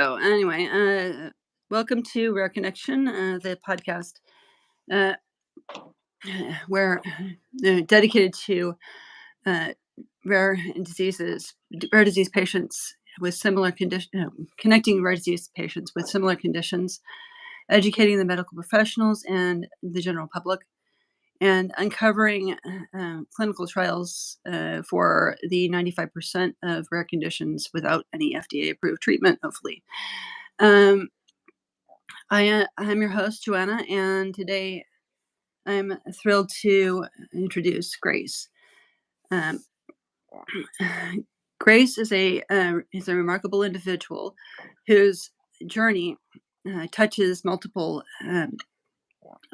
So anyway, welcome to Rare Connection, the podcast where dedicated to uh, rare disease patients with similar conditions, connecting rare disease patients with similar conditions, educating the medical professionals and the general public, and uncovering clinical trials for the 95% of rare conditions without any FDA-approved treatment, hopefully. I'm your host, Joanna, and today I'm thrilled to introduce Grace. Um, Grace is a remarkable individual whose journey touches multiple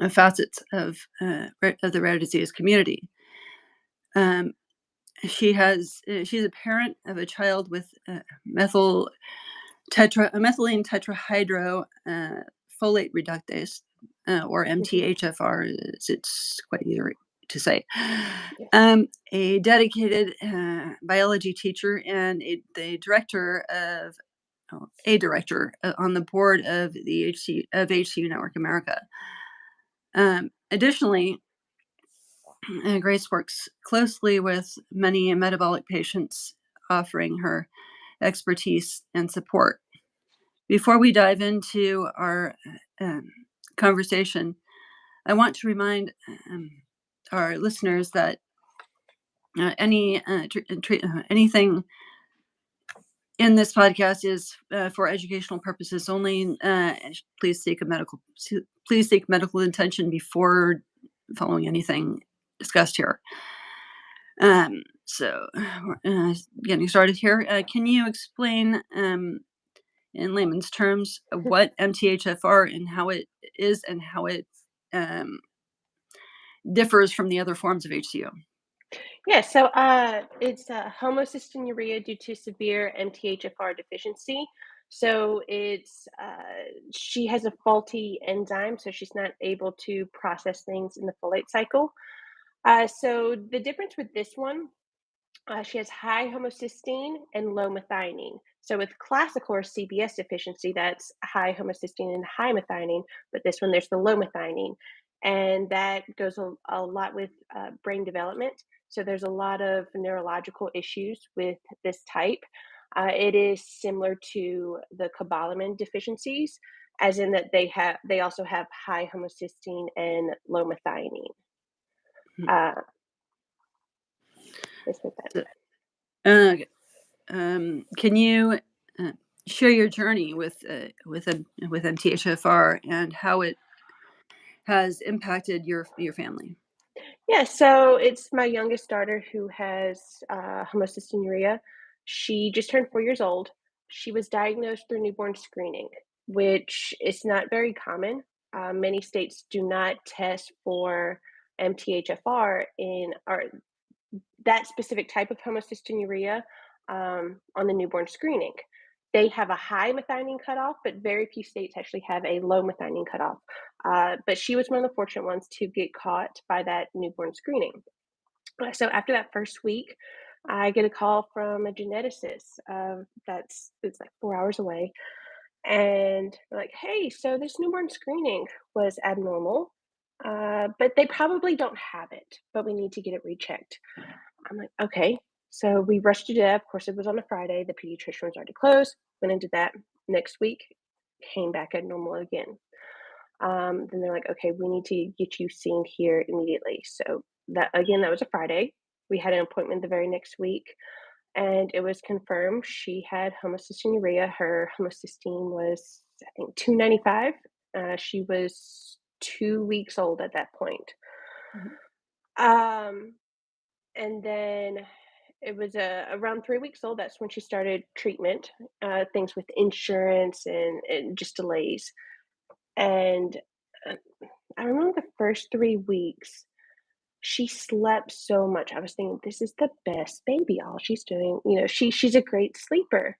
facets of the rare disease community. She's a parent of a child with methylene tetrahydro folate reductase, or MTHFR, as it's quite easy to say. A dedicated biology teacher and a director on the board of the HCU Network America. Additionally, Grace works closely with many metabolic patients, offering her expertise and support. Before we dive into our conversation, I want to remind our listeners that anything in this podcast is for educational purposes only. Please seek medical attention before following anything discussed here. So, getting started here. Can you explain, in layman's terms, what MTHFR and how it is and how it differs from the other forms of HCU? Yeah, so it's homocystinuria due to severe MTHFR deficiency. So it's she has a faulty enzyme, so she's not able to process things in the folate cycle. So the difference with this one, she has high homocysteine and low methionine. So with classical or CBS deficiency, that's high homocysteine and high methionine, but this one there's the low methionine. And that goes a lot with brain development. So there's a lot of neurological issues with this type. It is similar to the cobalamin deficiencies, as in that they also have high homocysteine and low methionine. Can you share your journey with MTHFR and how it has impacted your family? Yeah, so it's my youngest daughter who has homocystinuria. She just turned 4 years old. She was diagnosed through newborn screening, which is not very common. Many states do not test for MTHFR or that specific type of homocystinuria on the newborn screening. They have a high methionine cutoff, but very few states actually have a low methionine cutoff. But she was one of the fortunate ones to get caught by that newborn screening. So after that first week, I get a call from a geneticist it's like 4 hours away. And they're like, hey, so this newborn screening was abnormal, but they probably don't have it, but we need to get it rechecked. I'm like, okay. So we rushed to do that. Of course, it was on a Friday. The pediatrician was already closed. Went into that next week, came back at normal again. Then they're like, okay, we need to get you seen here immediately. So that was a Friday. We had an appointment the very next week, and it was confirmed she had homocystinuria. Her homocysteine was, I think, 295. She was 2 weeks old at that point. Mm-hmm. And then it was around 3 weeks old. That's when she started treatment, things with insurance and just delays. And I remember the first 3 weeks, she slept so much. I was thinking, this is the best baby. All she's doing, she's a great sleeper.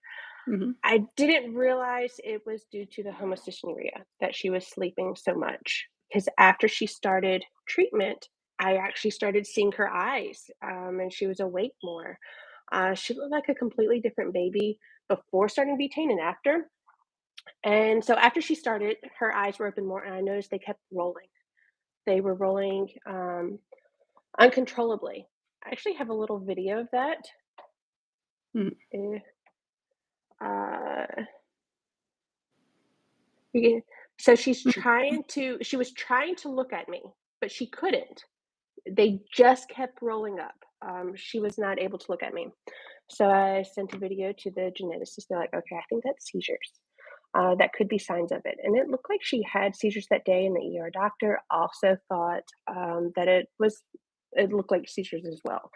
Mm-hmm. I didn't realize it was due to the homocystinuria that she was sleeping so much. Because after she started treatment, I actually started seeing her eyes, and she was awake more. She looked like a completely different baby before starting betaine and after. And so after she started, her eyes were open more, and I noticed they kept rolling. They were rolling uncontrollably. I actually have a little video of that. Mm, Eh, Uh, you so mm, she was trying to look at me, but she couldn't. They just kept rolling up. She was not able to look at me. So I sent a video to the geneticist. They're like, okay, I think that's seizures. That could be signs of it. And it looked like she had seizures that day, and the ER doctor also thought that it looked like seizures as well.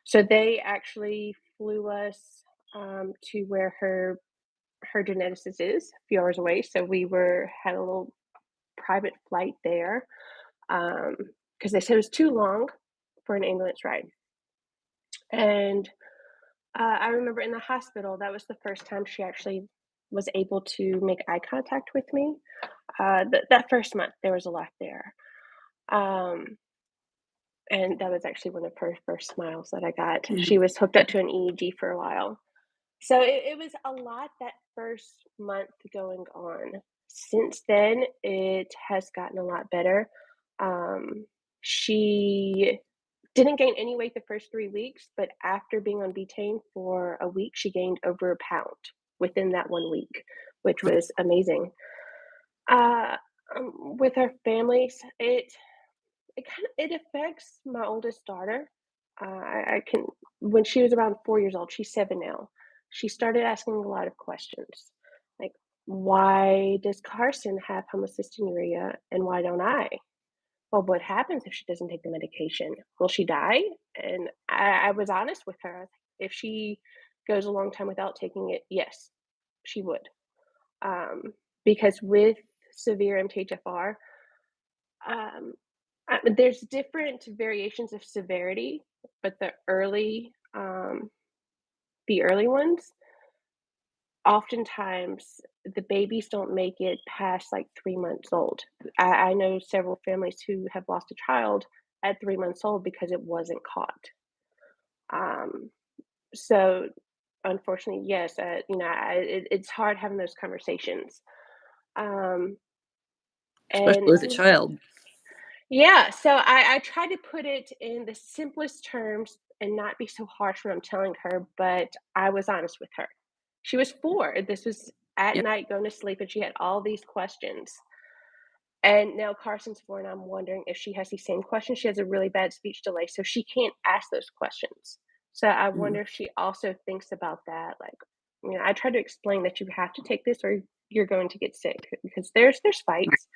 So they actually flew us to where her geneticist is a few hours away. So we had a little private flight there because they said it was too long for an ambulance ride. And I remember in the hospital, that was the first time she actually was able to make eye contact with me. That first month, there was a lot there. Um, and that was actually one of her first smiles that I got. mhm. She was hooked up to an EEG for a while. So it was a lot that first month going on. Since then, it has gotten a lot better. She didn't gain any weight the first 3 weeks, but after being on betaine for a week, she gained over a pound within that 1 week, which was amazing. Uh, with our families, it affects my oldest daughter. I can when she was around 4 years old, she's 7 now. She started asking a lot of questions, like, "Why does Carson have homocystinuria and why don't I? Well, what happens if she doesn't take the medication? Will she die?" And I was honest with her. If she goes a long time without taking it, yes, she would. Because with severe MTHFR, um, there's different variations of severity, but the early ones, oftentimes the babies don't make it past like 3 months old. I know several families who have lost a child at 3 months old because it wasn't caught. Um, so unfortunately, yes, it's hard having those conversations. Um, and Especially with a child. yeah, so I try to put it in the simplest terms and not be so harsh when I'm telling her, but I was honest with her. She was 4. This was at Yeah. night going to sleep, and she had all these questions. And now Carson's 4, and I'm wondering if she has these same questions. She has a really bad speech delay, so she can't ask those questions. So I Mm, wonder if she also thinks about that. Like, I try to explain that you have to take this or you're going to get sick because there's fights.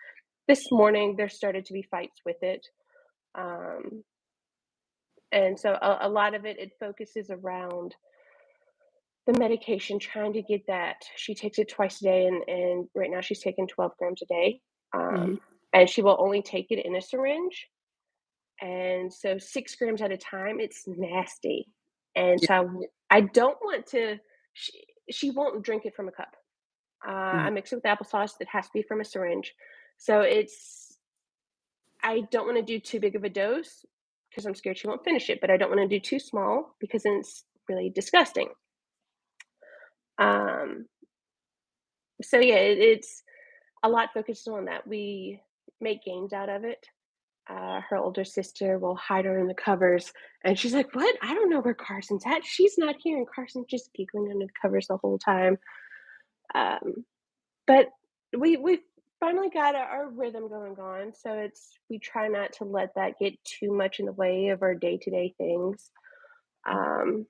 This morning there started to be fights with it. Um, and so a lot of it focuses around the medication, trying to get that. She takes it twice a day, and right now she's taking 12 grams a day. mhm, And she will only take it in a syringe. And so 6 grams at a time, it's nasty. And yeah, so I don't want to, she, she won't drink it from a cup. mhm, I mix it with applesauce. It has to be from a syringe. So I don't want to do too big of a dose because I'm scared she won't finish it, but I don't want to do too small because then it's really disgusting. Um, so yeah, it's a lot focused on that. We make games out of it. Her older sister will hide her in the covers, and she's like, "What? I don't know where Carson's at. She's not here." And Carson's just giggling under the covers the whole time. Um, but we finally got our rhythm going on, so we try not to let that get too much in the way of our day to day things. Um,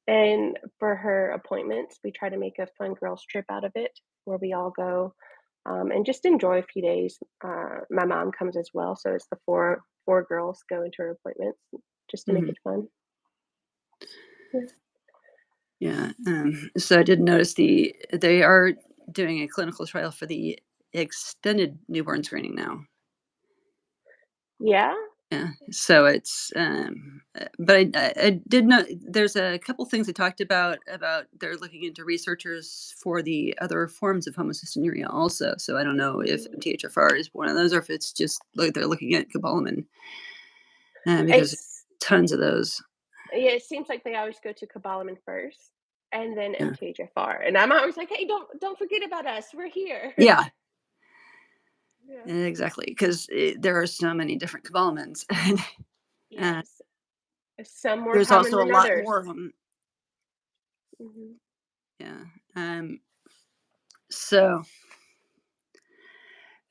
and for her appointments, we try to make a fun girls trip out of it, where we all go and just enjoy a few days. My mom comes as well, so it's the four girls going to her appointments just to make mhm. it fun. Yeah. Yeah, so I did notice they are doing a clinical trial for the extended newborn screening now. Yeah. Yeah, so it's, but I did know there's a couple things they talked about they're looking into researchers for the other forms of homocystinuria also. So I don't know if Mm. MTHFR is one of those or if it's just like they're looking at cobalamin, because It's tons of those. yeah. It seems like they always go to cobalamin first. and then Yeah. MTHFR. And I'm always like, hey, don't forget about us. We're here. Yeah, Yeah. exactly, 'cause, there are so many different developments, and, uh, Yes. Some more there's common also a than lot others. more of them. Hmm. Yeah, so,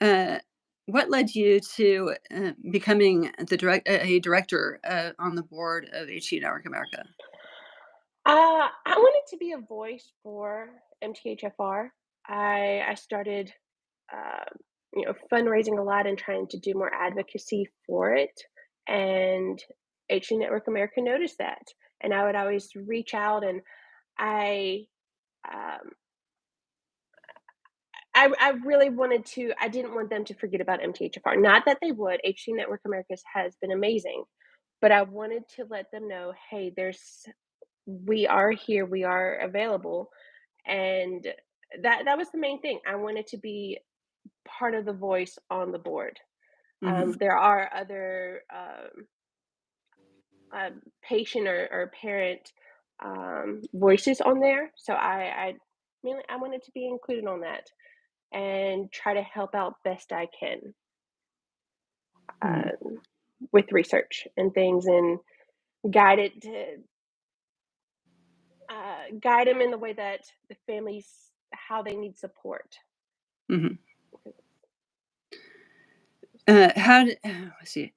uh, what led you to, becoming a director, on the board of HCU Network America? I wanted to be a voice for MTHFR. I started, uh, fundraising a lot and trying to do more advocacy for it. And HCU Network America noticed that, and I would always reach out, and I, um, I really wanted to. I didn't want them to forget about MTHFR. Not that they would. HCU Network America has been amazing, but I wanted to let them know, hey, we are here, we are available. And that was the main thing. I wanted to be part of the voice on the board. Mhm, There are other patient or parent voices on there, so I mainly I wanted to be included on that and try to help out best I can mhm, with research and things, and guide it to guide them in the way that the families how they need support. mhm. Let's see.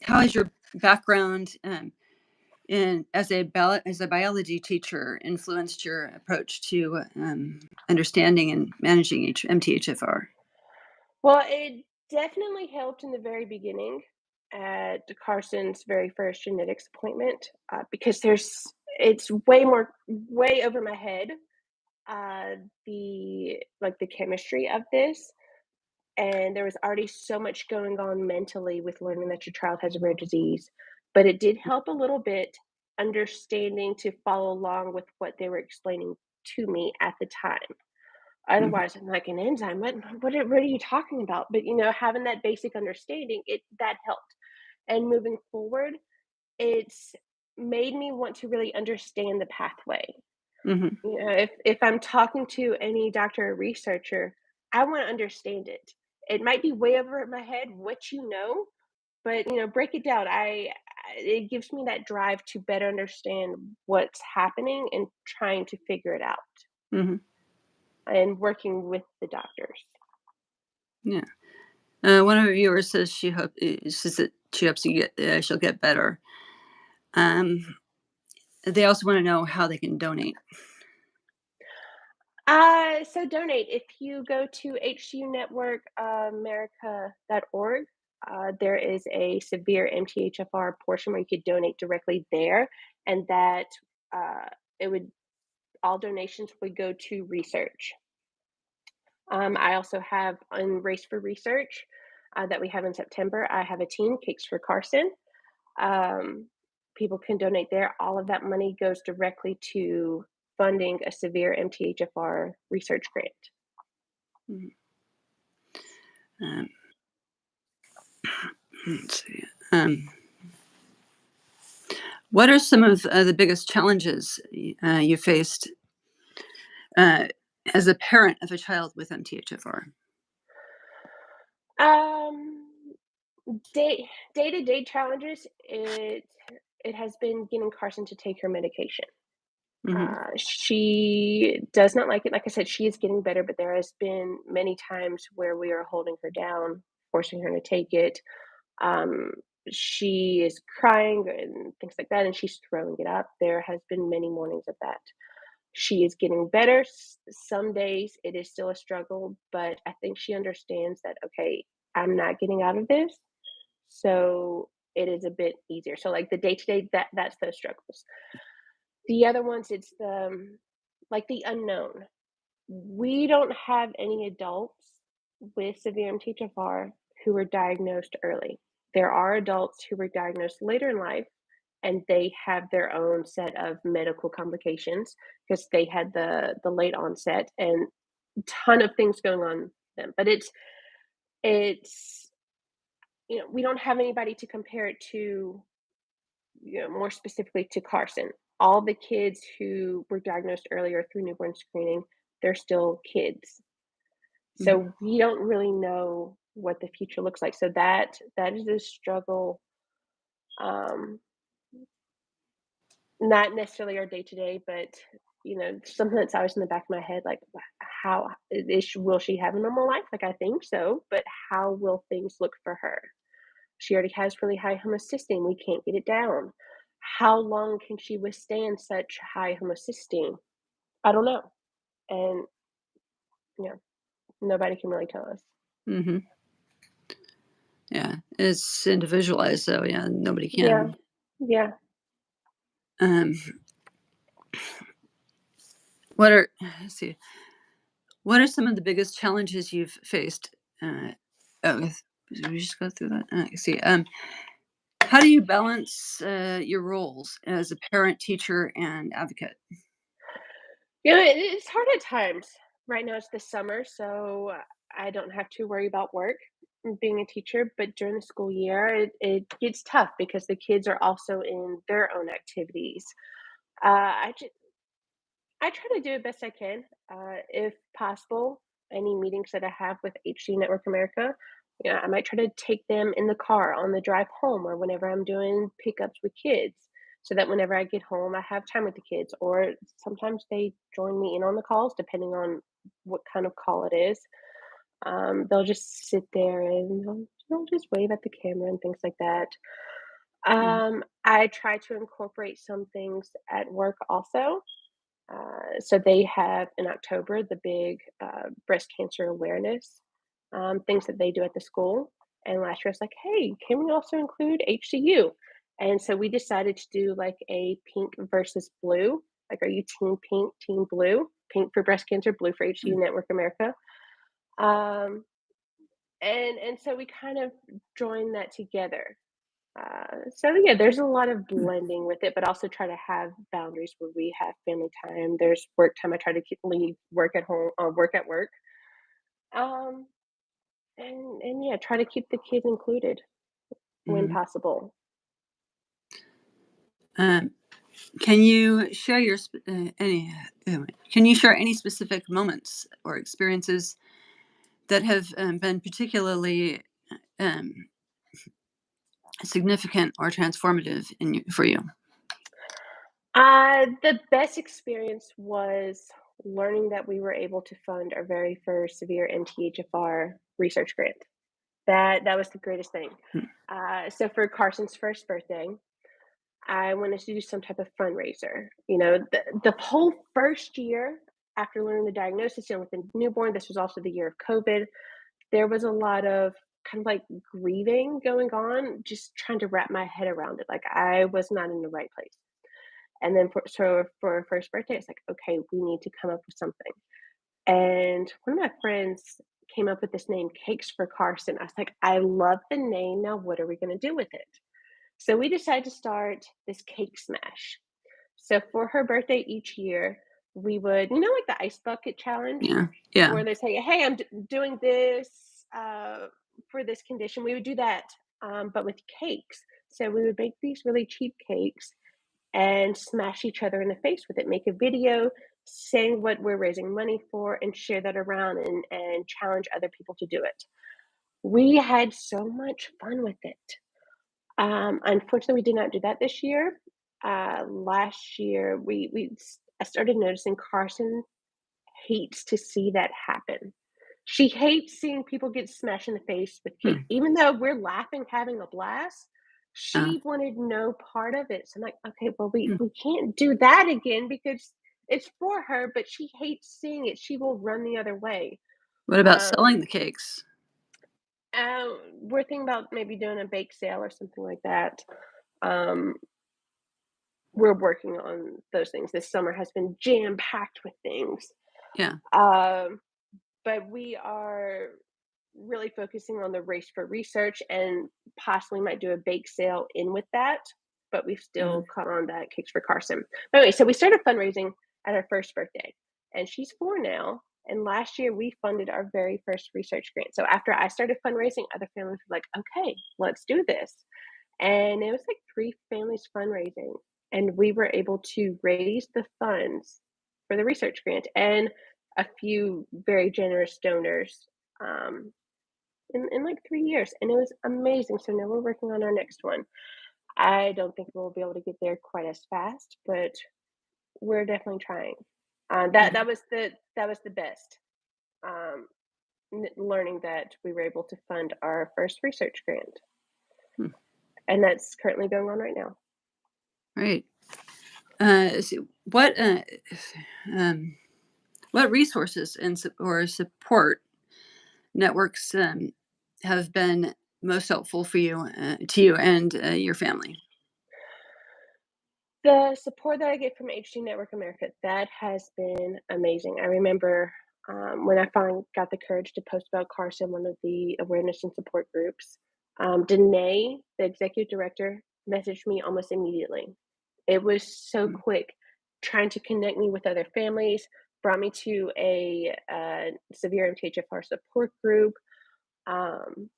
How has your background, in as a biology teacher influenced your approach to, understanding and managing MTHFR? Well, it definitely helped in the very beginning at Carson's very first genetics appointment, because it's way over my head, the chemistry of this, and there was already so much going on mentally with learning that your child has a rare disease, but it did help a little bit understanding to follow along with what they were explaining to me at the time. Mhm, Otherwise, I'm like, "An enzyme? What are you talking about?" But, having that basic understanding, that helped. And moving forward, it's made me want to really understand the pathway. mhm, If I'm talking to any doctor or researcher, I wanna understand it. It might be way over my head what but, break it down. It gives me that drive to better understand what's happening and trying to figure it out mhm, and working with the doctors. yeah. One of our viewers says that she hopes she'll get better. Um, they also wanna know how they can donate. So donate. If you go to hcunetworkamerica.org, there is a severe MTHFR portion where you could donate directly there, and that it would all donations would go to research. I also have on Race for Research that we have in September. I have a team, Cakes for Carson. Um, People can donate there. All of that money goes directly to funding a severe MTHFR research grant. Mhm, um, let's see. What are some of, the biggest challenges you faced, uh, as a parent of a child with MTHFR? Um, day to day challenges. It has been getting Carson to take her medication. Mhm, She does not like it. Like I said, she is getting better, but there has been many times where we are holding her down, forcing her to take it. Um, she is crying and things like that, and she's throwing it up. There has been many mornings of that. She is getting better. Some days it is still a struggle, but I think she understands that, okay, I'm not getting out of this. So it is a bit easier. So like the day to day, that's those struggles. The other ones, it's like the unknown. We don't have any adults with severe MTHFR who were diagnosed early. There are adults who were diagnosed later in life, and they have their own set of medical complications because they had the late onset and a ton of things going on with them. But it's we don't have anybody to compare it to, more specifically to Carson. all the kids who were diagnosed earlier through newborn screening, they're still kids. Mhm. So we don't really know what the future looks like. So that is a struggle. Um, Not necessarily our day to day, but something that's always in the back of my head, like how will she have a normal life? Like I think so, but how will things look for her? She already has really high homocysteine. We can't get it down. How long can she withstand such high homocysteine? I don't know. And yeah, nobody can really tell us. Mhm. Yeah, it's individualized, so yeah, nobody Yeah. can. Yeah. Um, what are let's see, what are some of the biggest challenges you've faced? Oh, did we just go through that? Let's see. How do you balance your roles as a parent, teacher, and advocate? It's hard at times. Right now it's the summer, so I don't have to worry about work being a teacher, but during the school year, it gets tough because the kids are also in their own activities. I try to do it best I can. If possible, any meetings that I have with HCU Network America, I might try to take them in the car on the drive home or whenever I'm doing pickups with kids so that whenever I get home, I have time with the kids. Or sometimes they join me in on the calls, depending on what kind of call it is. They'll just sit there and they'll just wave at the camera and things like that. Mhm. I try to incorporate some things at work also. So they have in October the big breast cancer awareness things that they do at the school. And last year I was like, hey, can we also include HCU? And so we decided to do like a pink versus blue. Like, are you team pink, team blue? Pink for breast cancer, blue for HCU Network America. Um, and so we kind of joined that together. So yeah, there's a lot of blending with it, but also try to have boundaries where we have family time. There's work time. I try to leave work at home or work at work. Um, and yeah, try to keep the kids included when Mhm. possible. Um, can you share any? Can you share any specific moments or experiences that have been particularly um, significant or transformative for you? The best experience was learning that we were able to fund our very first severe MTHFR research grant. That was the greatest thing. Mm. So for Carson's first birthday, I wanted to do some type of fundraiser. The whole first year after learning the diagnosis and with the newborn, this was also the year of COVID. There was a lot of kind of like grieving going on, just trying to wrap my head around it. Like I was not in the right place. And then for her first birthday, it's like, okay, we need to come up with something. And one of my friends came up with this name, Cakes for Carson. I was like, I love the name. Now, what are we going to do with it? So we decided to start this cake smash. So for her birthday each year, we would, like the ice bucket challenge, Yeah, yeah. where they say, "Hey, I'm doing this for this condition." We would do that, but with cakes. So we would make these really cheap cakes and smash each other in the face with it. Make a video saying what we're raising money for, and share that around and challenge other people to do it. We had so much fun with it. Unfortunately, we did not do that this year. Last year, I started noticing Carson hates to see that happen. She hates seeing people get smashed in the face with cake, Hmm. even though we're laughing, having a blast. Uh, She wanted no part of it. So I'm like, okay, well, we hmm. we can't do that again because it's for her, but she hates seeing it. She will run the other way. What about Um, selling the cakes? we're thinking about maybe doing a bake sale or something like that. Um, we're working on those things. This summer has been jam packed with things. Yeah. Um, but we are really focusing on the race for research and possibly might do a bake sale in with that. But we've still Mhm. caught on that Cakes for Carson. But anyway, so we started fundraising at her first birthday, and she's 4 now. And last year we funded our very first research grant. So after I started fundraising, other families were like, okay, let's do this. And it was like 3 families fundraising. and we were able to raise the funds for the research grant and a few very generous donors in like 3 years, and it was amazing. So now we're working on our next one. I don't think we'll be able to get there quite as fast, but we're definitely trying. That was the best. Um, Learning that we were able to fund our first research grant, Hmm. and that's currently going on right now. Right. So um, what resources or support networks have been most helpful for you to you and your family? The support that I get from HCU Network America, that has been amazing. I remember when I finally got the courage to post about Carson, in one of the awareness and support groups. Danae, the executive director, messaged me almost immediately. It was so Mm. quick, trying to connect me with other families, brought me to a severe MTHFR support group. Um,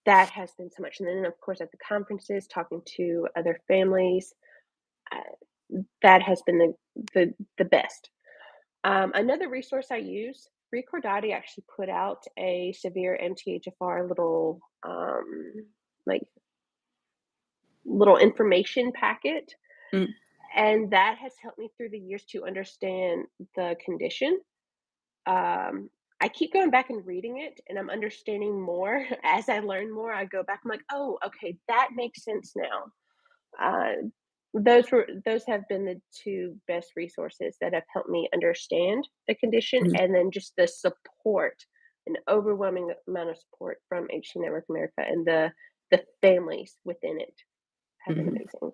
that has been so much. And then, of course, at the conferences, talking to other families, that has been the best. Another resource I use, Recordati actually put out a severe MTHFR like little information packet, Mm. and that has helped me through the years to understand the condition. Um, I keep going back and reading it, and I'm understanding more as I learn more. I go back, I'm like, oh, okay, that makes sense now. Uh, those have been the two best resources that have helped me understand the condition, Mm. and then just the support, an overwhelming amount of support from HC Network America and the families within it have been Mhm. amazing.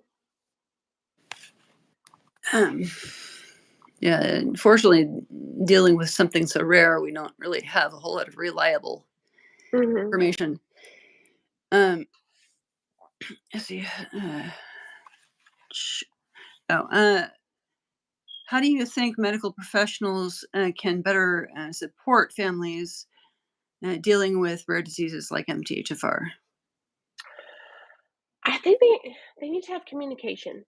Um, yeah, unfortunately, dealing with something so rare, we don't really have a whole lot of reliable Hmm. information. Um, let's see. Sh- oh, how do you think medical professionals can better support families dealing with rare diseases like MTHFR? I think they need to have communication.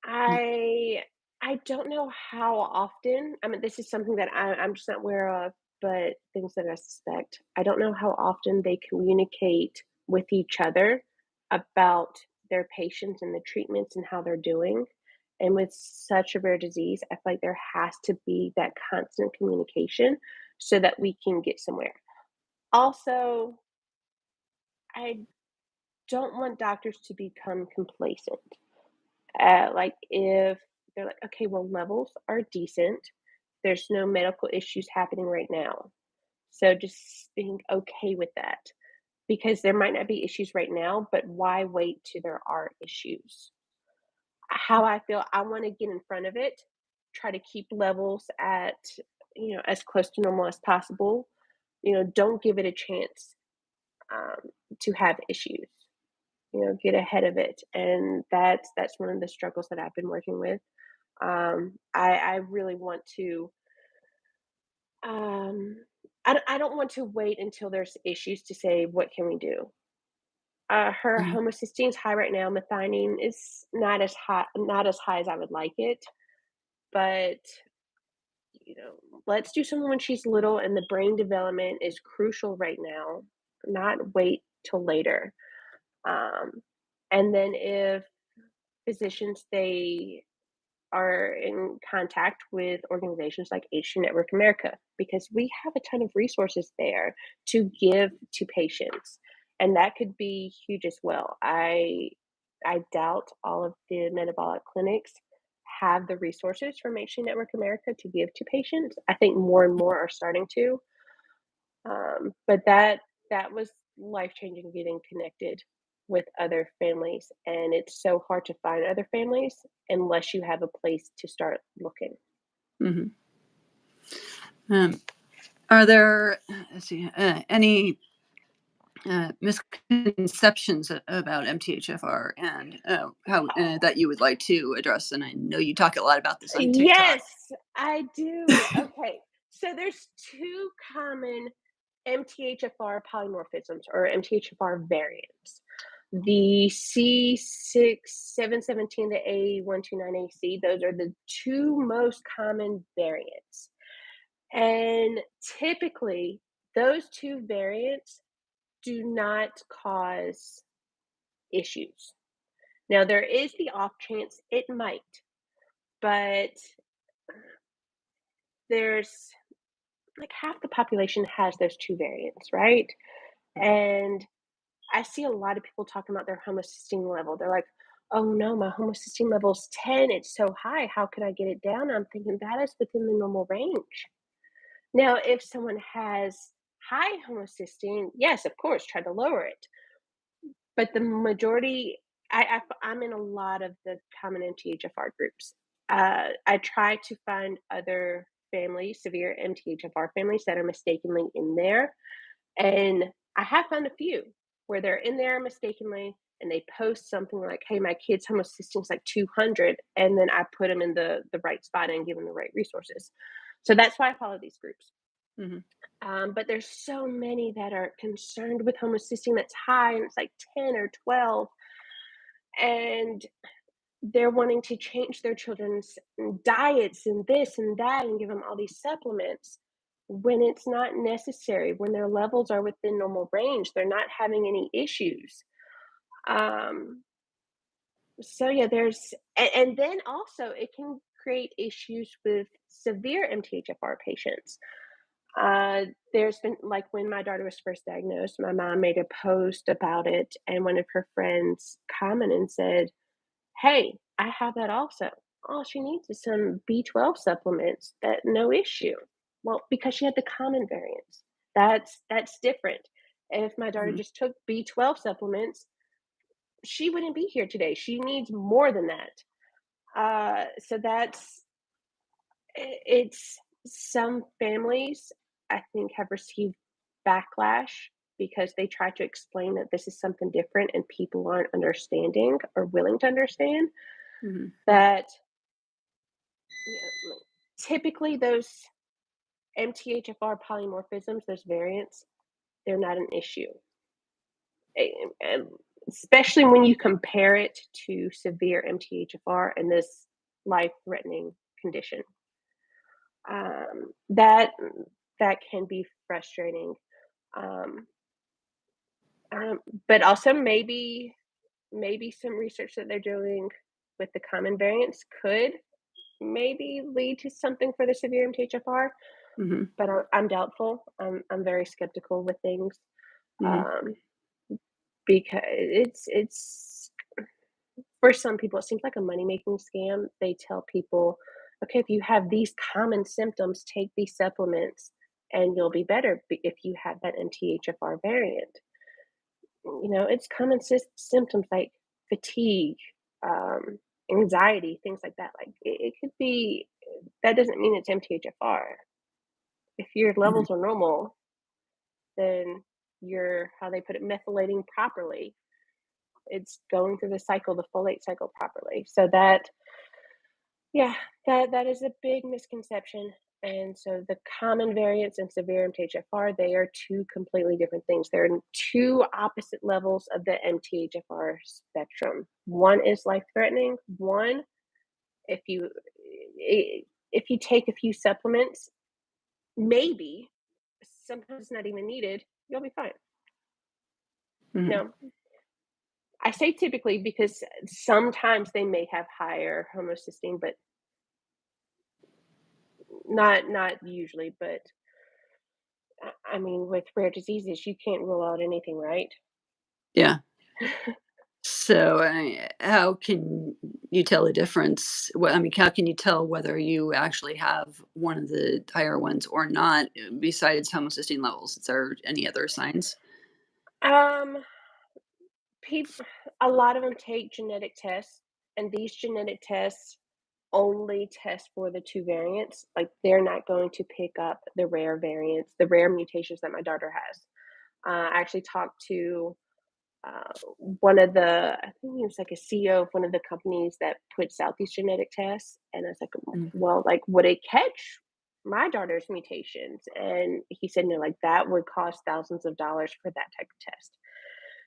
Mm. I I don't know how often. I mean, this is something that I'm just not aware of, but things that I suspect. I don't know how often they communicate with each other about their patients and the treatments and how they're doing. And with such a rare disease, I feel like there has to be that constant communication so that we can get somewhere. Also, I don't want doctors to become complacent. Like if they're like, okay, well, levels are decent. There's no medical issues happening right now. So just being okay with that because there might not be issues right now, but why wait till there are issues? How I feel, I want to get in front of it, try to keep levels at, as close to normal as possible. Don't give it a chance to have issues. Get ahead of it, and that's one of the struggles that I've been working with. I really want to. Um, I don't want to wait until there's issues to say what can we do. Her Mhm. homocysteine's high right now. Methionine is not as high as I would like it, but let's do something when she's little and the brain development is crucial right now. Not wait till later. Um, and then if physicians they are in contact with organizations like HCU Network America because we have a ton of resources there to give to patients, and that could be huge as well. I doubt all of the metabolic clinics have the resources from HCU Network America to give to patients. I think more and more are starting to, but that was life changing getting connected with other families, and it's so hard to find other families unless you have a place to start looking. Mhm. Um, are there, let's see, any misconceptions about MTHFR and how that you would like to address? And I know you talk a lot about this on TikTok. Yes, I do. Okay. So there's two common MTHFR polymorphisms or MTHFR variants. The C6717, the A129AC, those are the two most common variants. And typically, those two variants do not cause issues. Now, there is the off chance it might, but there's like half the population has those two variants, right? And I see a lot of people talking about their homocysteine level. They're like, oh no, my homocysteine level's 10. It's so high. How could I get it down? I'm thinking that is within the normal range. Now, if someone has high homocysteine, yes, of course, try to lower it. But the majority, I'm in a lot of the common MTHFR groups. I try to find other families, severe MTHFR families that are mistakenly in there. And I have found a few where they're in there mistakenly and they post something like, hey, my kid's homocysteine is like 200. And then I put them in the right spot and give them the right resources. So that's why I follow these groups. Mhm. But there's so many that are concerned with homocysteine that's high and it's like 10 or 12. And they're wanting to change their children's diets and this and that and give them all these supplements when it's not necessary, when their levels are within normal range, they're not having any issues. Um, so yeah, and then also it can create issues with severe MTHFR patients. There's been like when my daughter was first diagnosed, my mom made a post about it, and one of her friends commented and said, hey, I have that also. All she needs is some B12 supplements. That no issue. Well, because she had the common variants. That's different. If my daughter Mhm. just took B12 supplements, she wouldn't be here today. She needs more than that. So it's some families I think have received backlash because they try to explain that this is something different and people aren't understanding or willing to understand Mhm. that. Like, typically, those MTHFR polymorphisms, those variants, they're not an issue. And especially when you compare it to severe MTHFR and this life-threatening condition. That can be frustrating. Um, but also maybe some research that they're doing with the common variants could maybe lead to something for the severe MTHFR. Mhm. But I'm doubtful. I'm very skeptical with things, Mhm. um, because it's for some people, it seems like a money-making scam. They tell people, "Okay, if you have these common symptoms, take these supplements, and you'll be better if you have that MTHFR variant." It's common symptoms like fatigue, um, anxiety, things like that. Like, it could be that doesn't mean it's MTHFR. If your Mhm. levels are normal, then you're, how they put it, methylating properly. It's going through the cycle, the folate cycle properly. So yeah, that is a big misconception. And so the common variants and severe MTHFR, they are two completely different things. They're in two opposite levels of the MTHFR spectrum. One is life threatening. One, if you if you take a few supplements, maybe sometimes it's not even needed, you'll be fine. Mhm. No, I say typically because sometimes they may have higher homocysteine, but not usually. But I mean, with rare diseases, you can't rule out anything, right? Yeah. So, how can you tell the difference? Well, I mean, how can you tell whether you actually have one of the higher ones or not, besides homocysteine levels? Is there any other signs? um, people, a lot of them take genetic tests, and these genetic tests only test for the two variants. Like, they're not going to pick up the rare variants, the rare mutations that my daughter has. I actually talked to one of the, I think he was like a CEO of one of the companies that puts out these genetic tests. And I was like, Mhm. well, like, would it catch my daughter's mutations? And he said, no, like that would cost thousands of dollars for that type of test.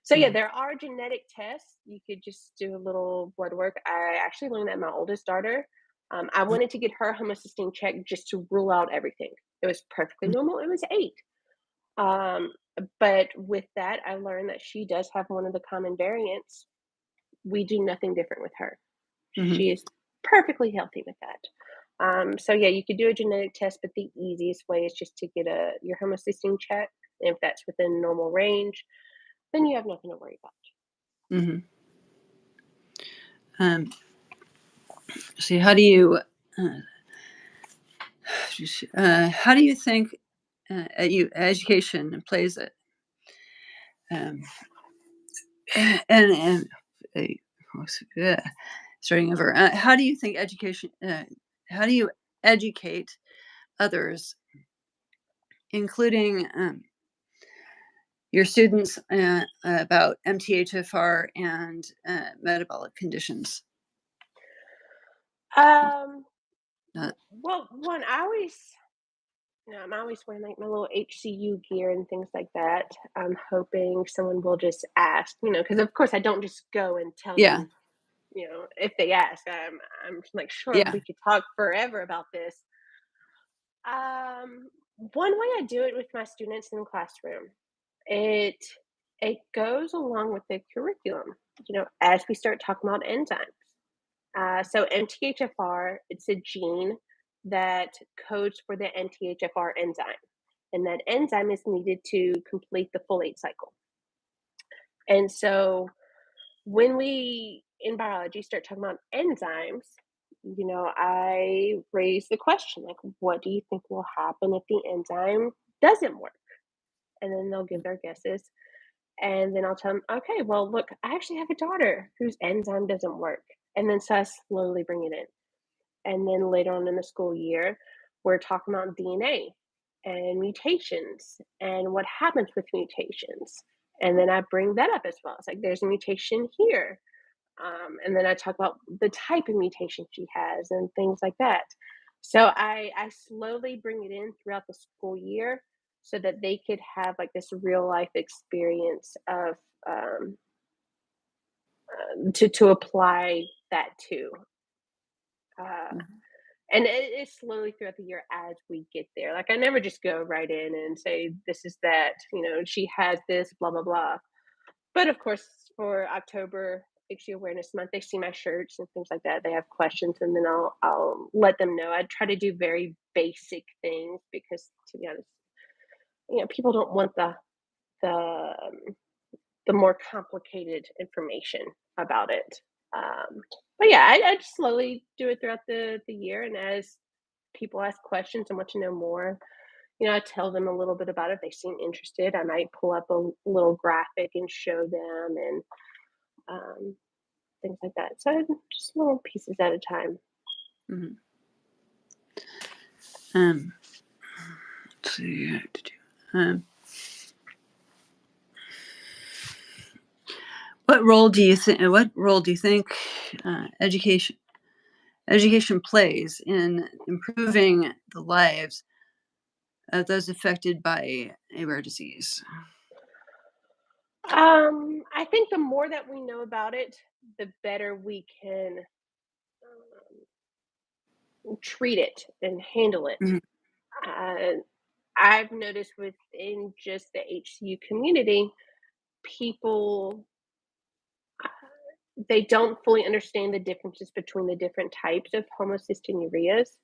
So yeah, there are genetic tests. You could just do a little blood work. I actually learned that my oldest daughter. I wanted to get her homocysteine checked just to rule out everything. It was perfectly normal. It was 8. Um, but with that, I learned that she does have one of the common variants. We do nothing different with her. Mm-hmm. She is perfectly healthy with that. So yeah, you could do a genetic test, but the easiest way is just to get your homocysteine checked. And if that's within normal range, then you have nothing to worry about. Mm-hmm. See, how do you think education plays it? And starting over. How do you think education? How do you educate others, including your students, about MTHFR and metabolic conditions? Uh, Well, one, I'm always wearing like my little HCU gear and things like that. I'm hoping someone will just ask, because of course I don't just go and tell yeah, them, if they ask. I'm like, sure, yeah. we could talk forever about this. One way I do it with my students in the classroom, it it goes along with the curriculum. As we start talking about enzymes. So MTHFR, it's a gene that codes for the MTHFR enzyme, and that enzyme is needed to complete the folate cycle. And so when we in biology start talking about enzymes, I raise the question like, what do you think will happen if the enzyme doesn't work? And then they'll give their guesses. And then I'll tell them, okay, well, look, I actually have a daughter whose enzyme doesn't work. And then so I slowly bring it in. And then later on in the school year, we're talking about DNA and mutations and what happens with mutations. And then I bring that up as well. It's like there's a mutation here. And then I talk about the type of mutation she has and things like that. So I slowly bring it in throughout the school year so that they could have like this real life experience of um, to apply that to. Uh, and it's slowly throughout the year as we get there. Like I never just go right in and say this is that. She has this, blah blah blah. But of course, for October HCU Awareness Month, they see my shirts and things like that. They have questions, and then I'll let them know. I try to do very basic things because, to be honest, people don't want the the more complicated information about it. But yeah, I just slowly do it throughout the year, and as people ask questions and want to know more, I tell them a little bit about it. If they seem interested, I might pull up a little graphic and show them and things like that. So just little pieces at a time. Mm-hmm. Let's see. What role do you think? Education plays in improving the lives of those affected by a rare disease? I think the more that we know about it, the better we can treat it and handle it. Mhm. Uh, I've noticed within just the HCU community, people they don't fully understand the differences between the different types of homocystinureas.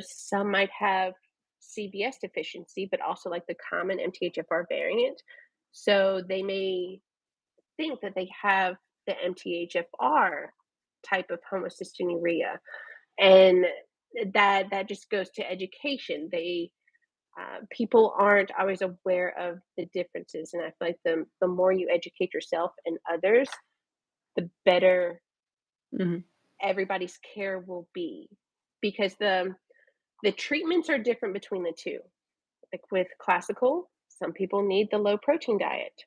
Some might have CBS deficiency, but also like the common MTHFR variant. So they may think that they have the MTHFR type of homocystinuria, and that just goes to education. People aren't always aware of the differences, and I feel like the more you educate yourself and others, the better Mhm. everybody's care will be, because the treatments are different between the two. Like with classical, some people need the low protein diet.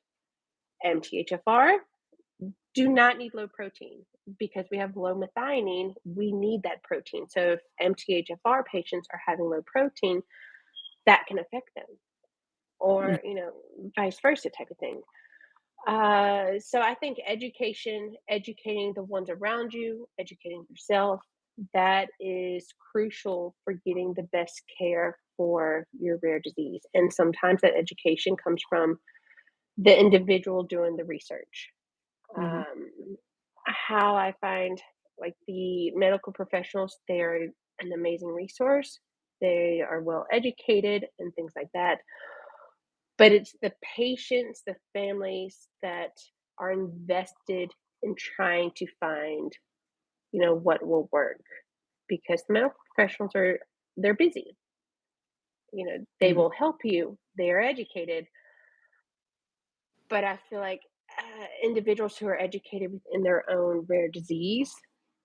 MTHFR do not need low protein because we have low methionine. We need that protein. So if MTHFR patients are having low protein, that can affect them, Mm. or vice versa type of thing. So I think education, educating the ones around you, educating yourself, that is crucial for getting the best care for your rare disease. And sometimes that education comes from the individual doing the research. Mhm, How I find like the medical professionals, they're an amazing resource. They are well educated and things like that. But it's the patients, the families that are invested in trying to find, what will work because the medical professionals they're busy. They mhm, will help you. They are educated, but I feel like individuals who are educated within their own rare disease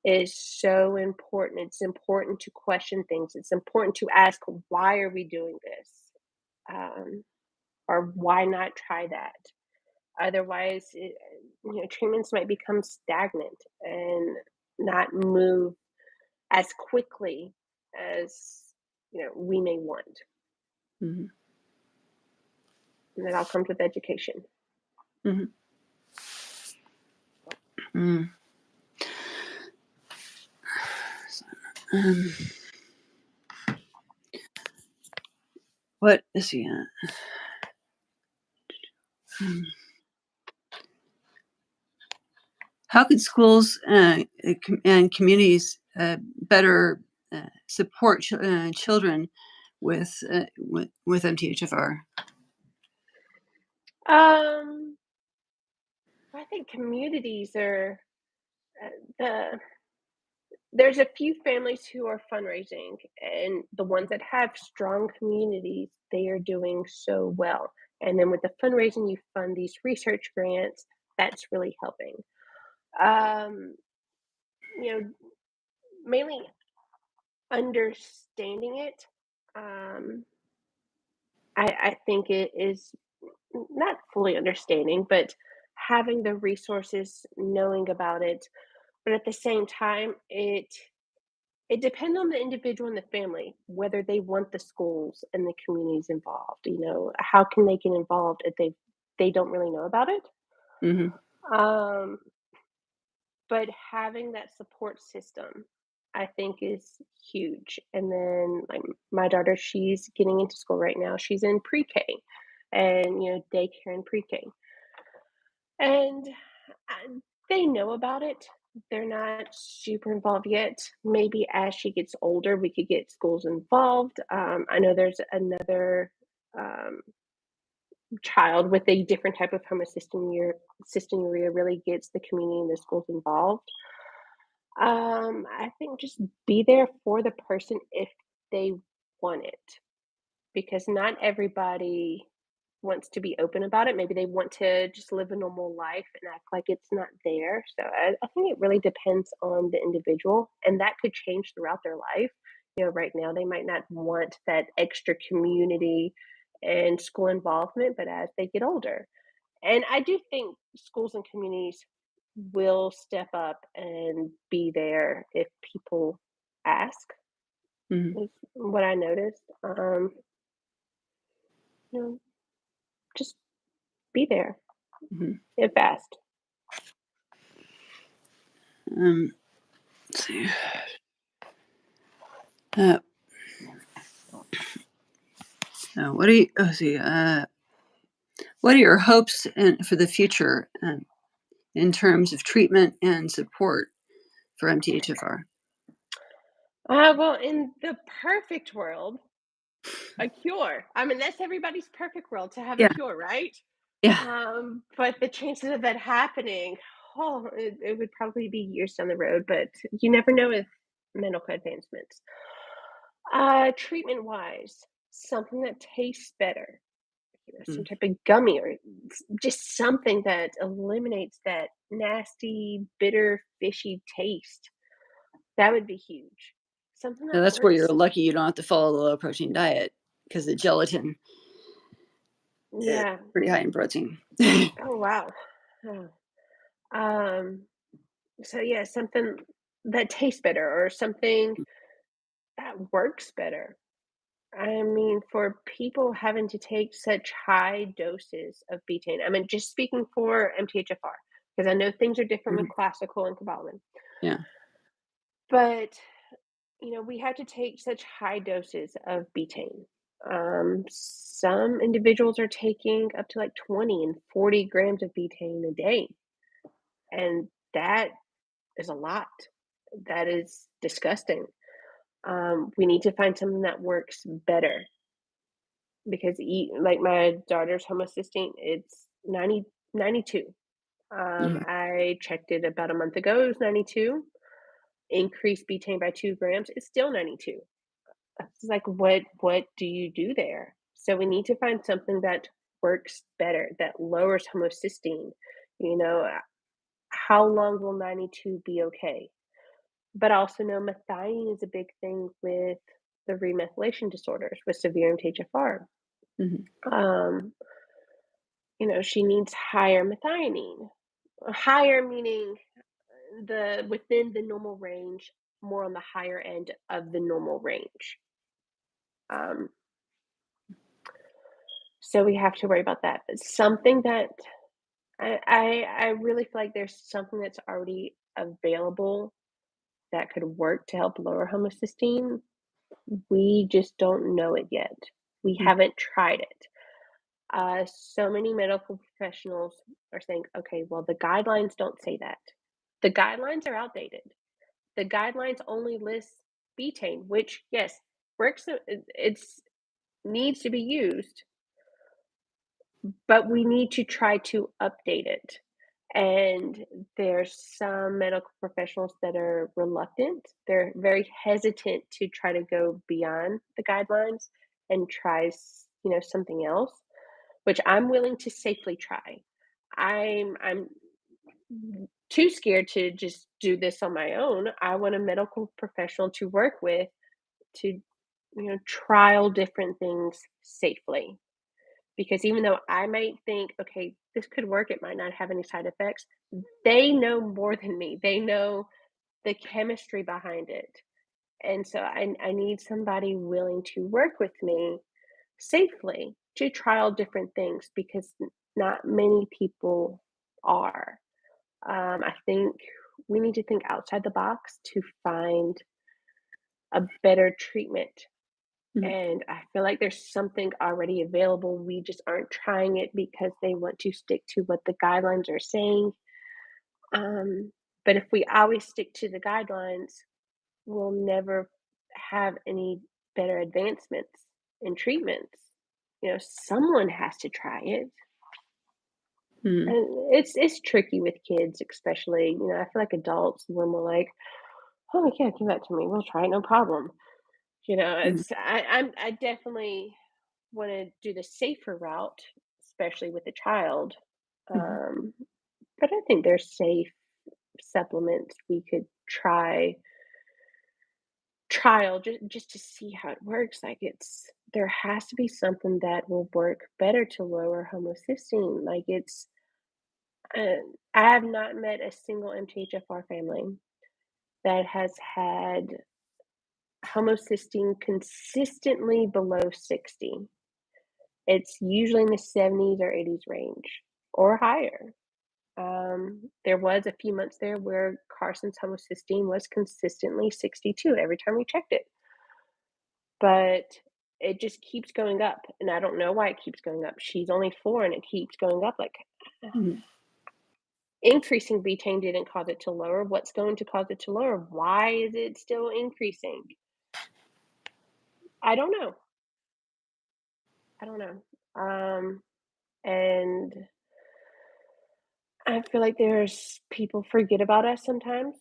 is so important. It's important to question things. It's important to ask, why are we doing this? Um, or why not try that? Otherwise, treatments might become stagnant and not move as quickly as we may want, mhm, and that all comes with education. mhm, mm. Um, what is he? Um, how could schools and communities better support children with MTHFR? Um, I think communities are the there's a few families who are fundraising, and the ones that have strong communities, they are doing so well. And then with the fundraising, you fund these research grants. That's really helping. Um, you know, mainly understanding it. Um, I think it is not fully understanding, but having the resources, knowing about it. But at the same time, it depends on the individual and the family whether they want the schools and the communities involved. How can they get involved if they don't really know about it? Hmm. Um, but having that support system, I think, is huge. And then, like my daughter, she's getting into school right now. She's in pre-K, and daycare and pre-K, and uh, they know about it. They're not super involved yet. Maybe as she gets older, we could get schools involved. I know there's another um, child with a different type of homocystinuria really gets the community and the schools involved. I think just be there for the person if they want it, because not everybody wants to be open about it. Maybe they want to just live a normal life and act like it's not there. So I think it really depends on the individual, and that could change throughout their life. Right now they might not want that extra community and school involvement, but as they get older, and I do think schools and communities will step up and be there if people ask, Hmm. is what I noticed. You know, just be there Hmm. if asked. Um, let's see. Uh, what do you? Let's see. What are your hopes for the future in terms of treatment and support for MTHFR? Well, in the perfect world, a cure. I mean, that's everybody's perfect world to have a Yeah, cure, right? yeah. But the chances of that happening, it would probably be years down the road, but you never know with medical advancements. Treatment wise, something that tastes better, some Mm. type of gummy or just something that eliminates that nasty, bitter, fishy taste. That would be huge. Something Now that that's where you're works. lucky you don't have to follow the low protein diet because the gelatin is Yeah. pretty high in protein. Oh, wow. Oh. Um, so yeah, something that tastes better or something that works better. I mean, for people having to take such high doses of betaine, I mean, just speaking for MTHFR, because I know things are different with Mhm. classical and cobalamin, Yeah. but we had to take such high doses of betaine. Some individuals are taking up to like 20 and 40 grams of betaine a day, and that is a lot. That is disgusting. We need to find something that works better because like my daughter's homocysteine, it's 92. Mhm. I checked it about a month ago. It was 92. Increased betaine by 2 grams. It's still 92. It's like, what do you do there? So we need to find something that works better, that lowers homocysteine. You know, how long will 92 be okay? But I also know methionine is a big thing with the remethylation disorders with severe MTHFR. Mhm. Um, she needs higher methionine. Higher meaning the within the normal range, more on the higher end of the normal range. Um, so we have to worry about that. But something that I really feel like there's something that's already available that could work to help lower homocysteine. We just don't know it yet. We Mm. haven't tried it. So many medical professionals are saying, okay, well, the guidelines don't say that. The guidelines are outdated. The guidelines only list betaine, which, yes, works. It's needs to be used, but we need to try to update it. And there's some medical professionals that are reluctant. They're very hesitant to try to go beyond the guidelines and try, something else, which I'm willing to safely try. I'm too scared to just do this on my own. I want a medical professional to work with to, trial different things safely. Because even though I might think, okay, this could work, it might not have any side effects, they know more than me. They know the chemistry behind it. And so I need somebody willing to work with me safely to trial different things because not many people are. I think we need to think outside the box to find a better treatment. Mhm. And I feel like there's something already available. We just aren't trying it because they want to stick to what the guidelines are saying. Um, but if we always stick to the guidelines, we'll never have any better advancements in treatments. Someone has to try it. Mhm. And it's tricky with kids, especially. I feel like adults, when we're like, "Oh yeah, give that to me. We'll try it, no problem." Mhm. I definitely want to do the safer route, especially with a child. Mhm. Um, but I think there's safe supplements we could trial just to see how it works. Like there has to be something that will work better to lower homocysteine. Like uh, I have not met a single MTHFR family that has had homocysteine consistently below 60. It's usually in the 70s or 80s range or higher. There was a few months there where Carson's homocysteine was consistently 62 every time we checked it, but it just keeps going up, and I don't know why it keeps going up. She's only 4 and it keeps going up. Like, Mhm. increasing betaine didn't cause it to lower. What's going to cause it to lower? Why is it still increasing? I don't know. I don't know. And I feel like there's people forget about us sometimes,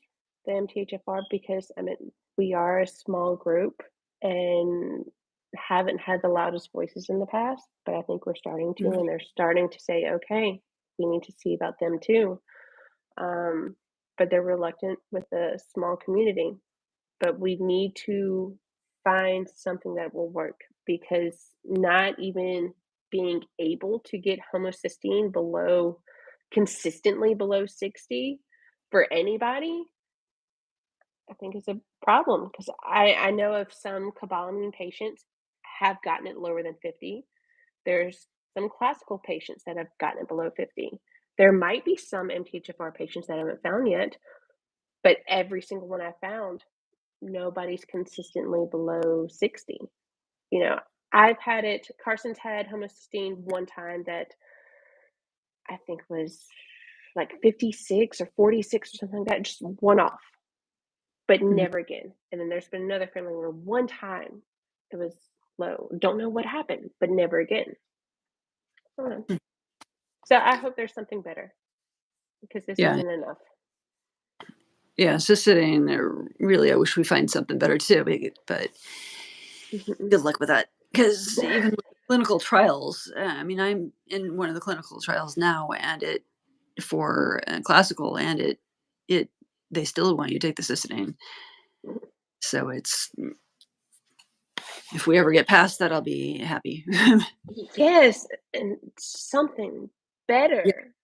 the MTHFR, because I mean, we are a small group and haven't had the loudest voices in the past, but I think we're starting to, Mhm. and they're starting to say, okay, we need to see about them too. Um, but they're reluctant with a small community. But we need to find something that will work because not even being able to get homocysteine below consistently below 60 for anybody, I think is a problem because I know of some cobalamin patients have gotten it lower than 50. There's some classical patients that have gotten it below 50. There might be some MTHFR patients that I haven't found yet, but every single one I found, nobody's consistently below 60. You know, I've had it, Carson's had homocysteine one time that I think was like 56 or 46 or something like that, just one off, but Mhm. never again. And then there's been another family where one time it was low. Don't know what happened, but never again. I don't know. Mm. So I hope there's something better because this Yeah. isn't enough. Yeah, cysteine, really, I wish we find something better too, but Mhm. good luck with that. Because even with clinical trials, I mean, I'm in one of the clinical trials now, and it for classical, and it they still want you to take the cysteine. So it's if we ever get past that, I'll be happy. Yes, and something Yeah, better.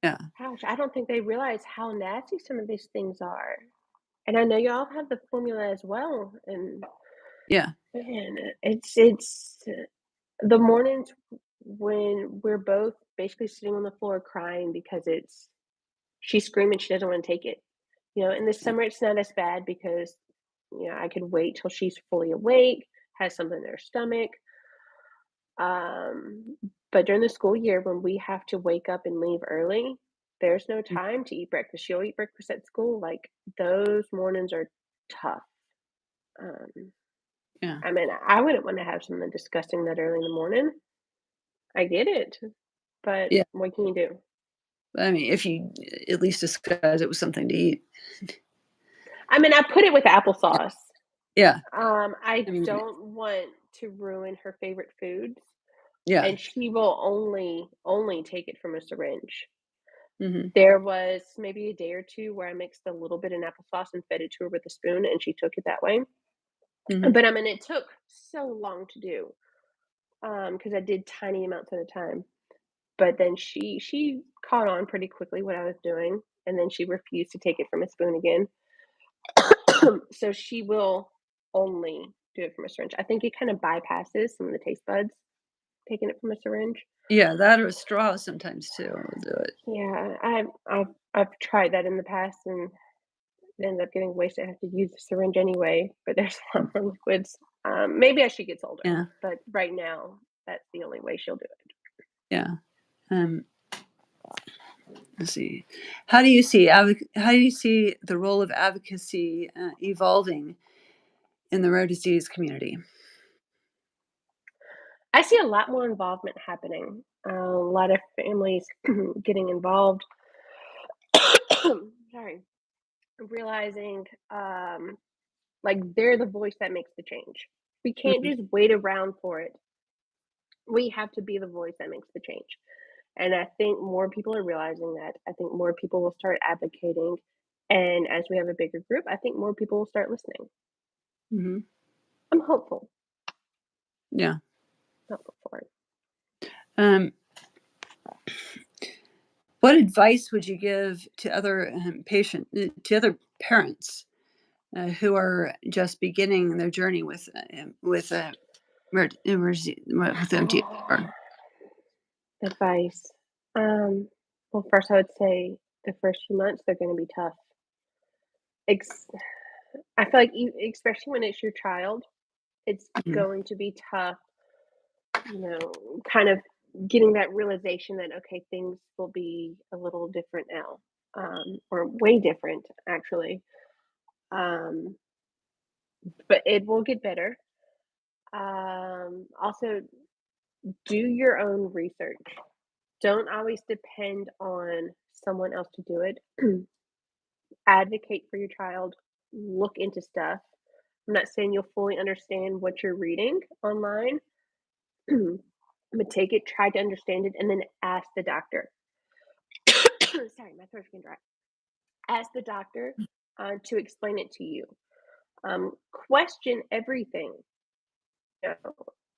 yeah, Gosh, I don't think they realize how nasty some of these things are. And I know y'all have the formula as well. And yeah. man, it's the mornings when we're both basically sitting on the floor crying because she's screaming she doesn't want to take it. You know, in the Yeah. summer it's not as bad because I could wait till she's fully awake, has something in her stomach. Um, but during the school year when we have to wake up and leave early, there's no Mm, time to eat breakfast. She'll eat breakfast at school. Like those mornings are tough. Um, yeah, I mean, I wouldn't want to have something disgusting that early in the morning. I get it, but yeah. what can you do? I mean, if you at least disguise it with something to eat. I mean, I put it with Yeah, applesauce. yeah. I I mean, don't want to ruin her favorite foods, yeah. and she will only take it from a syringe. Hmm. There was maybe a day or 2 where I mixed a little bit in applesauce and fed it to her with a spoon, and she took it that way. Hmm. But, I mean, it took so long to do, because I did tiny amounts at a time. But then she caught on pretty quickly what I was doing, and then she refused to take it from a spoon again. So she will only do it from a syringe. I think it kinda bypasses some of the taste buds, taking it from a syringe. Yeah, that or a straw sometimes too will do it. Yeah, I've tried that in the past and ended up getting wasted. I have to use the syringe anyway, but there's a lot more liquids. Maybe as she gets older, Yeah, but right now, that's the only way she'll do it. yeah. Um, let's see. How do you see the role of advocacy evolving in the rare disease community? I see a lot more involvement happening. A lot of families getting involved. Sorry, realizing like they're the voice that makes the change. We can't Mhm, just wait around for it. We have to be the voice that makes the change. And I think more people are realizing that. I think more people will start advocating. And as we have a bigger group, I think more people will start listening. mhm. I'm hopeful, Yeah. hopeful for it. Um, what advice would you give to other to other parents who are just beginning their journey with with MTHFR? Advice. Um, well, first, I would say the first few months, they're going to be tough. Ex- I feel like, especially when it's your child, it's Mhm, going to be tough, kind of getting that realization that, okay, things will be a little different now, or way different, actually. Um, but it will get better. Also, do your own research. Don't always depend on someone else to do it. Advocate for your child. Look into stuff. I'm not saying you'll fully understand what you're reading online, but take it, try to understand it, and then ask the doctor. Sorry, my throat's getting dry. Ask the doctor to explain it to you. Question everything. You know,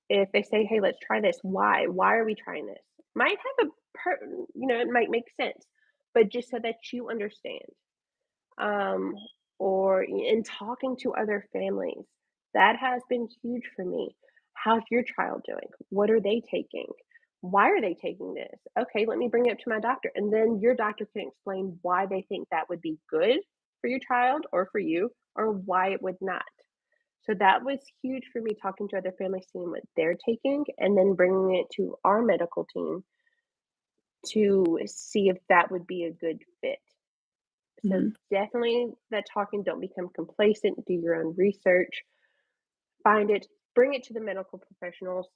if they say, "Hey, let's try this," why? Why are we trying this? Might have it might make sense, but just so that you understand. Um, or in talking to other families, that has been huge for me. How's your child doing? What are they taking? Why are they taking this? Okay, let me bring it up to my doctor. And then your doctor can explain why they think that would be good for your child or for you, or why it would not. So that was huge for me, talking to other families, seeing what they're taking, and then bringing it to our medical team to see if that would be a good fit. So Mhm. definitely that talking, don't become complacent, do your own research, find it, bring it to the medical professionals,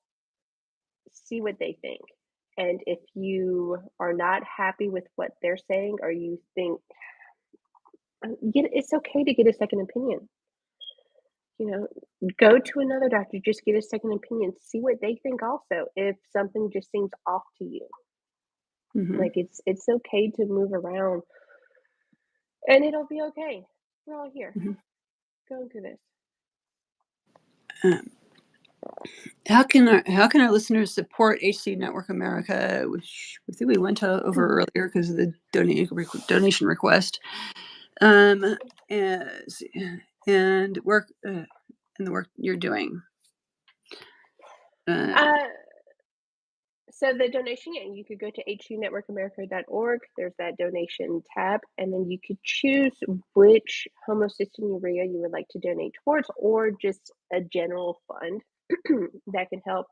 see what they think. And if you are not happy with what they're saying, or you think it's okay to get a second opinion. You know, go to another doctor, just get a second opinion, see what they think also, if something just seems off to you. Mhm. Like, it's okay to move around, and it'll be okay. We're all here Mhm. going through this. Um, how can our listeners support HCU Network America, which I think we went over earlier because of the donation request, um, and, and work and the work you're doing. Uh, Uh, so the donation, yeah, you could go to hcunetworkamerica.org. There's that donation tab, and then you could choose which homocystinuria you would like to donate towards, or just a general fund that can help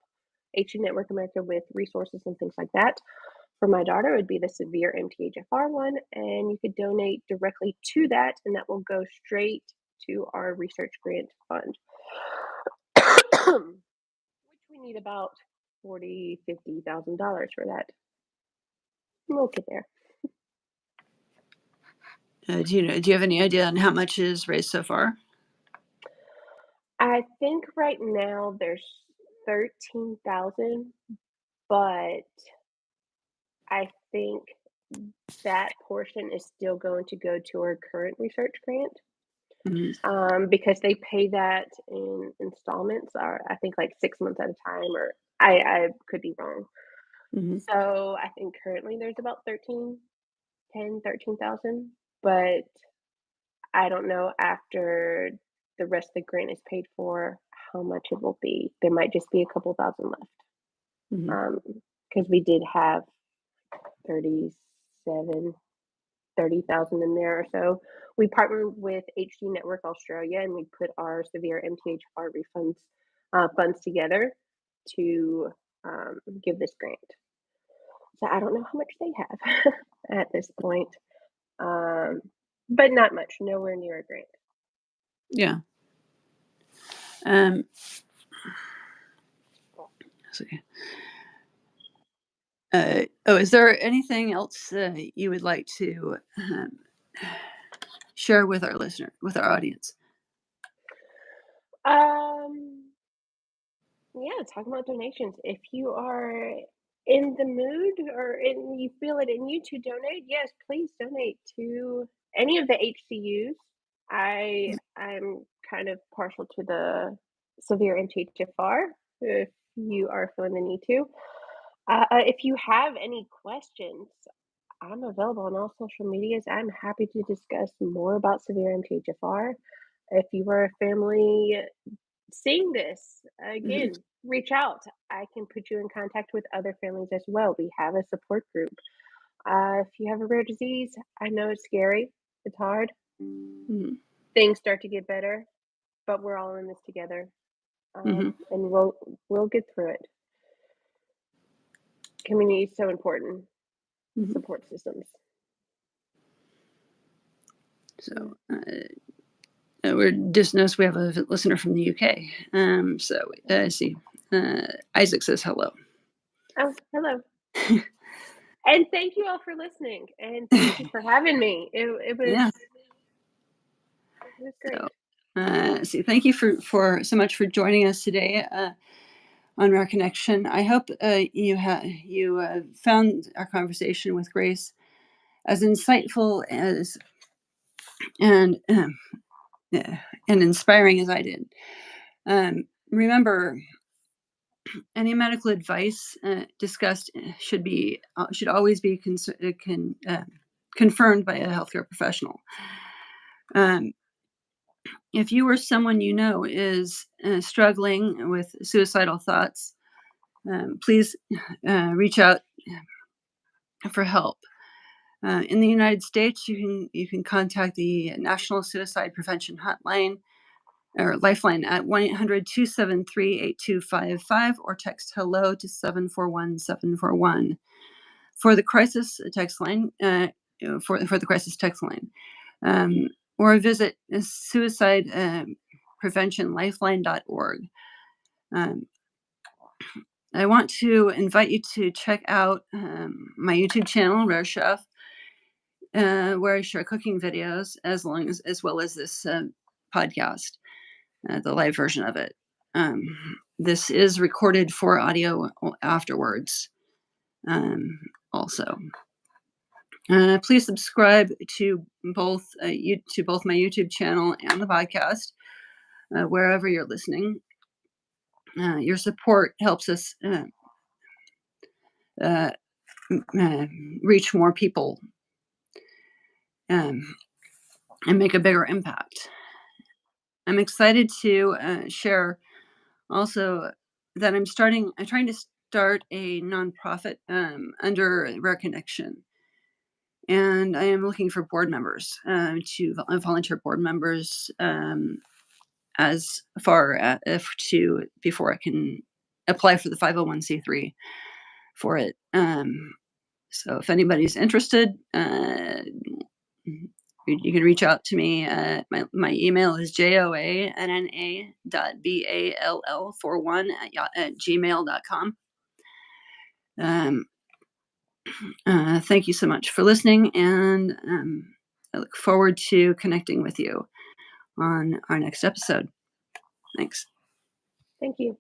HCU Network America with resources and things like that. For my daughter, it would be the Severe MTHFR one, and you could donate directly to that, and that will go straight to our research grant fund, which we need about $40,000-$50,000 for that. We'll get there. do you have any idea on how much is raised so far? I think right now there's 13,000, but I think that portion is still going to go to our current research grant. Mhm. Because they pay that in installments, or I think like 6 months at a time, or I could be wrong. Mhm. So I think currently there's about 13,000, but I don't know after the rest of the grant is paid for how much it will be. There might just be a couple thousand left. Mhm. Because we did have 37 30,000 in there or so. We partnered with HCU Network Australia, and we put our severe MTHFR refunds funds together to give this grant. So I don't know how much they have at this point, um, but not much, nowhere near a grant. Yeah. Um, let's see. Is there anything else you would like to share with with our audience? Um, yeah, talking about donations. If you are in the mood, you feel it in you to donate, yes, please donate to any of the HCUs. I'm kind of partial to the severe MTHFR if you are feeling the need to. If you have any questions, I'm available on all social medias. I'm happy to discuss more about severe MTHFR. If you are a family seeing this, Mhm. again, reach out. I can put you in contact with other families as well. We have a support group. If you have a rare disease, I know it's scary, it's hard. Mhm. Things start to get better, but we're all in this together, Mhm. and we'll get through it. Community is so important. Mhm. Support systems. Yeah. So we're just noticed we have a listener from the UK. So I see. Isaac says hello. Oh, hello. And thank you all for listening, and thank you for having me. Yeah. It was great. So see, thank you for so much for joining us today on our connection. I hope you found our conversation with Grace as insightful as and yeah, and inspiring as I did. Remember, any medical advice discussed should always be confirmed by a healthcare professional. Um, if you or someone you know is struggling with suicidal thoughts, please reach out for help. In the United States, you can contact the National Suicide Prevention Hotline or Lifeline at 1-800-273-8255 or text hello to 741-741 for the crisis text line. For the crisis text line, or visit suicidepreventionlifeline.org. I want to invite you to check out my YouTube channel, Rare Chef, where I share cooking videos as well as this podcast, the live version of it. This is recorded for audio afterwards. Also, please subscribe to both my YouTube channel and the podcast, wherever you're listening. Your support helps us reach more people and make a bigger impact. I'm excited to share also that I'm trying to start a nonprofit under Rare Connection. And I am looking for board members, to volunteer board members, as far before I can apply for the 501c3 for it. So if anybody's interested, you can reach out to me. My email is joanna.ball41@gmail.com. Thank you so much for listening, and I look forward to connecting with you on our next episode. Thanks. Thank you.